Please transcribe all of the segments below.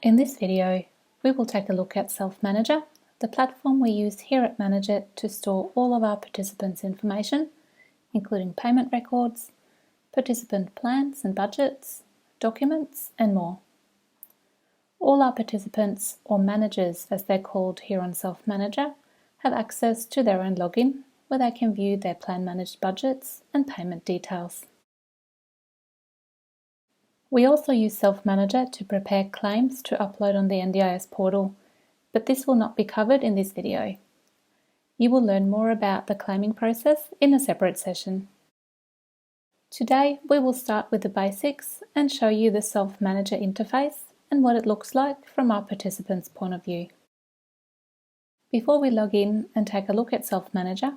In this video, we will take a look at Self-Manager, the platform we use here at Manager to store all of our participants' information, including payment records, participant plans and budgets, documents, and more. All our participants, or managers as they're called here on Self-Manager, have access to their own login where they can view their plan managed budgets and payment details. We also use Self-Manager to prepare claims to upload on the NDIS portal, but this will not be covered in this video. You will learn more about the claiming process in a separate session. Today we will start with the basics and show you the Self-Manager interface and what it looks like from our participants' point of view. Before we log in and take a look at Self-Manager,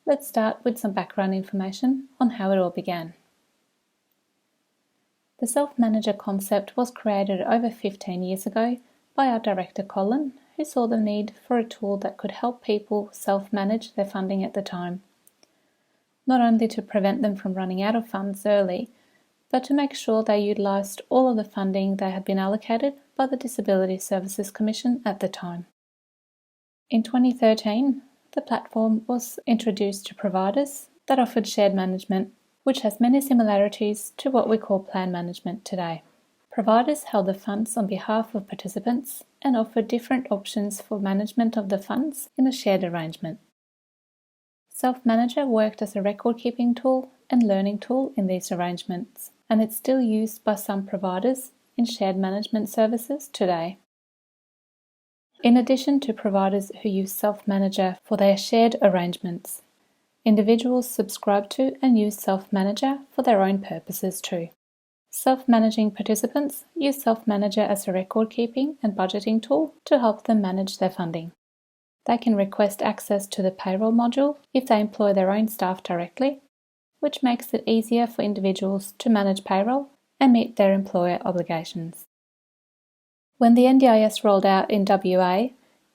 let's start with some background information on how it all began. The Self-Manager concept was created over 15 years ago by our director Colin, who saw the need for a tool that could help people self-manage their funding at the time. Not only to prevent them from running out of funds early, but to make sure they utilised all of the funding they had been allocated by the Disability Services Commission at the time. In 2013, the platform was introduced to providers that offered shared management, which has many similarities to what we call plan management today. Providers held the funds on behalf of participants and offered different options for management of the funds in a shared arrangement. Self-Manager worked as a record-keeping tool and learning tool in these arrangements, and it's still used by some providers in shared management services today. In addition to providers who use Self-Manager for their shared arrangements, individuals subscribe to and use Self-Manager for their own purposes too. Self-managing participants use Self-Manager as a record-keeping and budgeting tool to help them manage their funding. They can request access to the payroll module if they employ their own staff directly, which makes it easier for individuals to manage payroll and meet their employer obligations. When the NDIS rolled out in WA,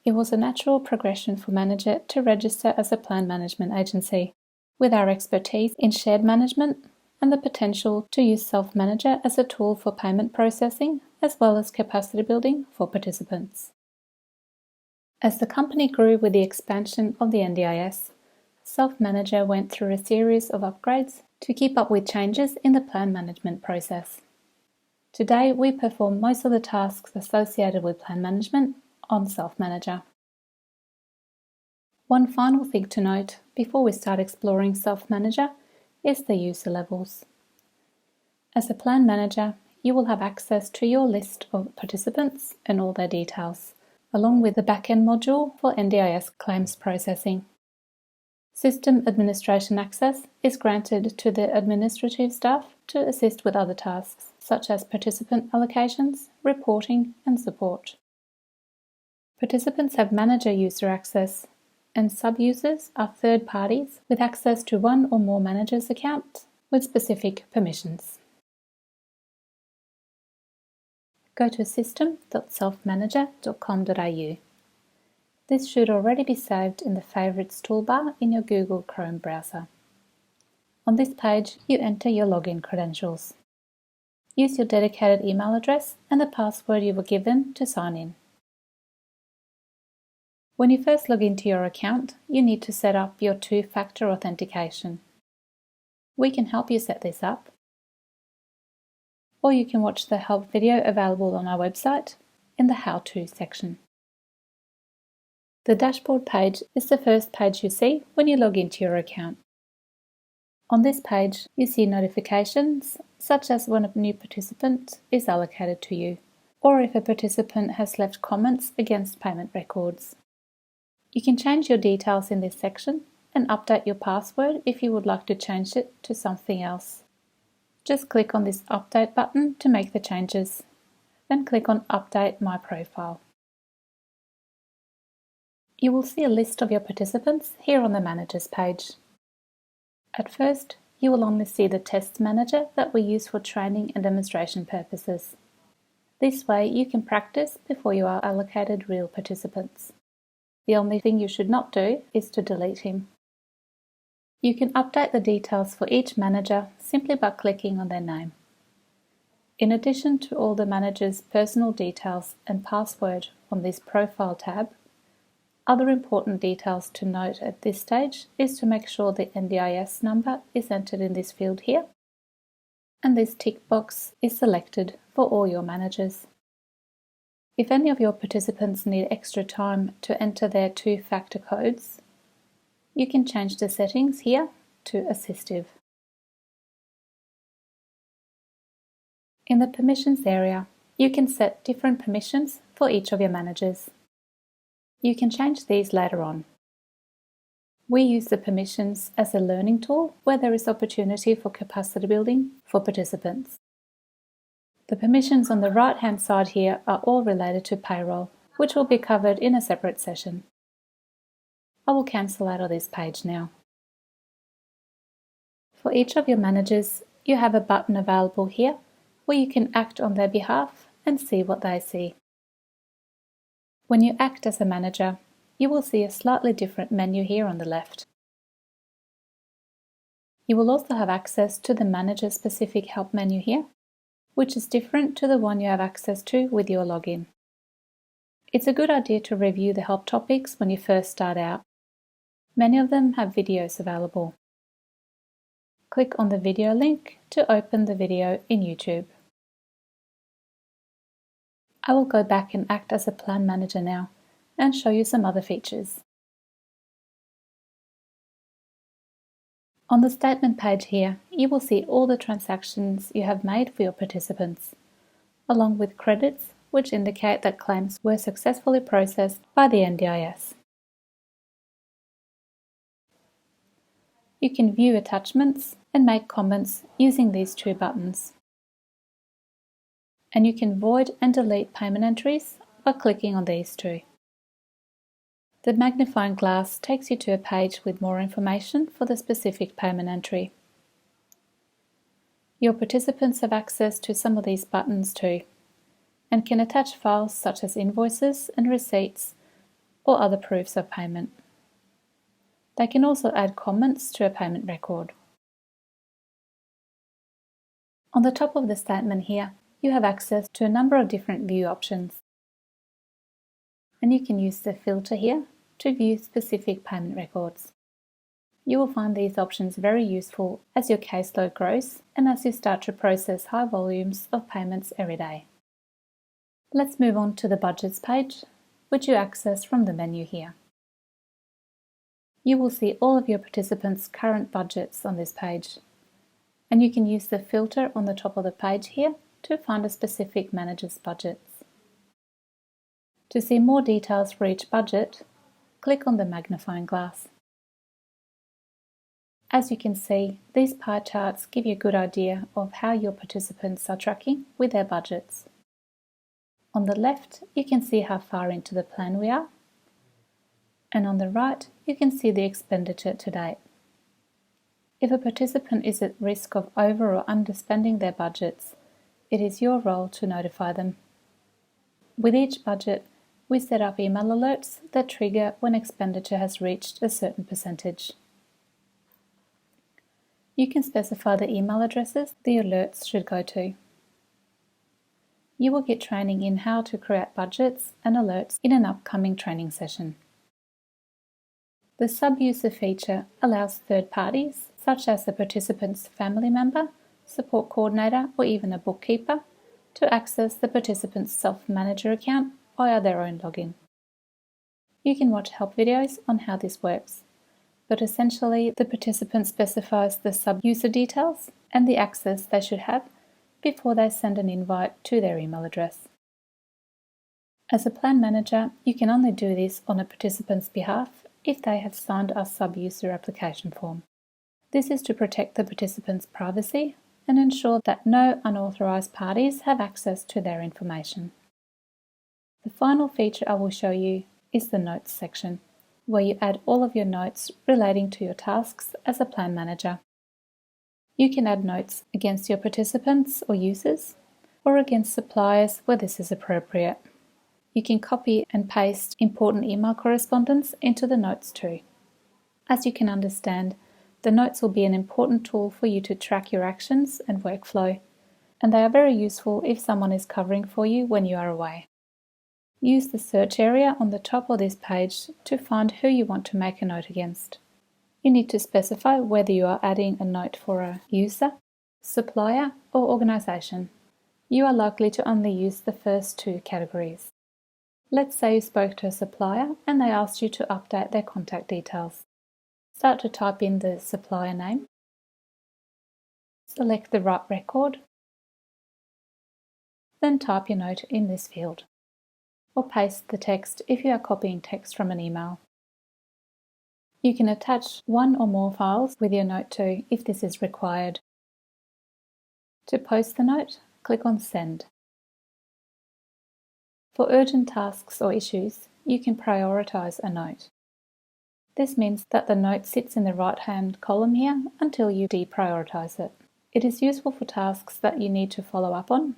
it was a natural progression for Manager to register as a plan management agency, with our expertise in shared management and the potential to use Self-Manager as a tool for payment processing as well as capacity building for participants. As the company grew with the expansion of the NDIS, Self-Manager went through a series of upgrades to keep up with changes in the plan management process. Today, we perform most of the tasks associated with plan management on Self-Manager. One final thing to note before we start exploring Self-Manager is the user levels. As a plan manager, you will have access to your list of participants and all their details, along with the backend module for NDIS claims processing. System administration access is granted to the administrative staff to assist with other tasks, such as participant allocations, reporting, and support. Participants have manager user access, and sub-users are third parties with access to one or more managers' accounts with specific permissions. Go to system.selfmanager.com.au. This should already be saved in the Favourites toolbar in your Google Chrome browser. On this page, you enter your login credentials. Use your dedicated email address and the password you were given to sign in. When you first log into your account, you need to set up your two-factor authentication. We can help you set this up, or you can watch the help video available on our website in the How To section. The dashboard page is the first page you see when you log into your account. On this page, you see notifications such as when a new participant is allocated to you, or if a participant has left comments against payment records. You can change your details in this section and update your password if you would like to change it to something else. Just click on this Update button to make the changes, then click on Update My Profile. You will see a list of your participants here on the Managers page. At first, you will only see the test manager that we use for training and demonstration purposes. This way you can practice before you are allocated real participants. The only thing you should not do is to delete him. You can update the details for each manager simply by clicking on their name. In addition to all the manager's personal details and password on this Profile tab, other important details to note at this stage is to make sure the NDIS number is entered in this field here, and this tick box is selected for all your managers. If any of your participants need extra time to enter their two-factor codes, you can change the settings here to Assistive. In the Permissions area, you can set different permissions for each of your managers. You can change these later on. We use the permissions as a learning tool where there is opportunity for capacity building for participants. The permissions on the right-hand side here are all related to payroll, which will be covered in a separate session. I will cancel out of this page now. For each of your managers, you have a button available here where you can act on their behalf and see what they see. When you act as a manager, you will see a slightly different menu here on the left. You will also have access to the Manager-specific help menu here, which is different to the one you have access to with your login. It's a good idea to review the help topics when you first start out. Many of them have videos available. Click on the video link to open the video in YouTube. I will go back and act as a plan manager now and show you some other features. On the statement page here, you will see all the transactions you have made for your participants, along with credits which indicate that claims were successfully processed by the NDIS. You can view attachments and make comments using these two buttons. And you can void and delete payment entries by clicking on these two. The magnifying glass takes you to a page with more information for the specific payment entry. Your participants have access to some of these buttons too, and can attach files such as invoices and receipts or other proofs of payment. They can also add comments to a payment record. On the top of the statement here, you have access to a number of different view options. And you can use the filter here to view specific payment records. You will find these options very useful as your caseload grows and as you start to process high volumes of payments every day. Let's move on to the Budgets page, which you access from the menu here. You will see all of your participants' current budgets on this page, and you can use the filter on the top of the page here to find a specific manager's budgets. To see more details for each budget, click on the magnifying glass. As you can see, these pie charts give you a good idea of how your participants are tracking with their budgets. On the left, you can see how far into the plan we are, and on the right, you can see the expenditure to date. If a participant is at risk of over or underspending their budgets, it is your role to notify them. With each budget, we set up email alerts that trigger when expenditure has reached a certain percentage. You can specify the email addresses the alerts should go to. You will get training in how to create budgets and alerts in an upcoming training session. The sub-user feature allows third parties, such as the participant's family member, support coordinator, or even a bookkeeper, to access the participant's self-manager account via their own login. You can watch help videos on how this works, but essentially the participant specifies the sub-user details and the access they should have before they send an invite to their email address. As a plan manager, you can only do this on a participant's behalf if they have signed a sub-user application form. This is to protect the participant's privacy and ensure that no unauthorised parties have access to their information. The final feature I will show you is the Notes section, where you add all of your notes relating to your tasks as a plan manager. You can add notes against your participants or users, or against suppliers where this is appropriate. You can copy and paste important email correspondence into the notes too. As you can understand, the notes will be an important tool for you to track your actions and workflow, and they are very useful if someone is covering for you when you are away. Use the search area on the top of this page to find who you want to make a note against. You need to specify whether you are adding a note for a user, supplier, or organisation. You are likely to only use the first two categories. Let's say you spoke to a supplier and they asked you to update their contact details. Start to type in the supplier name. Select the right record. Then type your note in this field. Or paste the text if you are copying text from an email. You can attach one or more files with your note to if this is required. To post the note, click on Send. For urgent tasks or issues, you can prioritize a note. This means that the note sits in the right-hand column here until you deprioritize it. It is useful for tasks that you need to follow up on,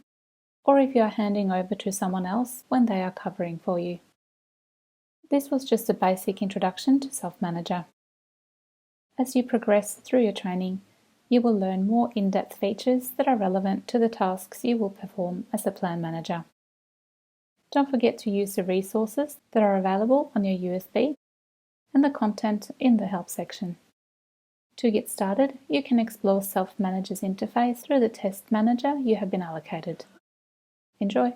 or if you are handing over to someone else when they are covering for you. This was just a basic introduction to Self-Manager. As you progress through your training, you will learn more in-depth features that are relevant to the tasks you will perform as a plan manager. Don't forget to use the resources that are available on your USB and the content in the help section. To get started, you can explore Self-Manager's interface through the test manager you have been allocated. Enjoy!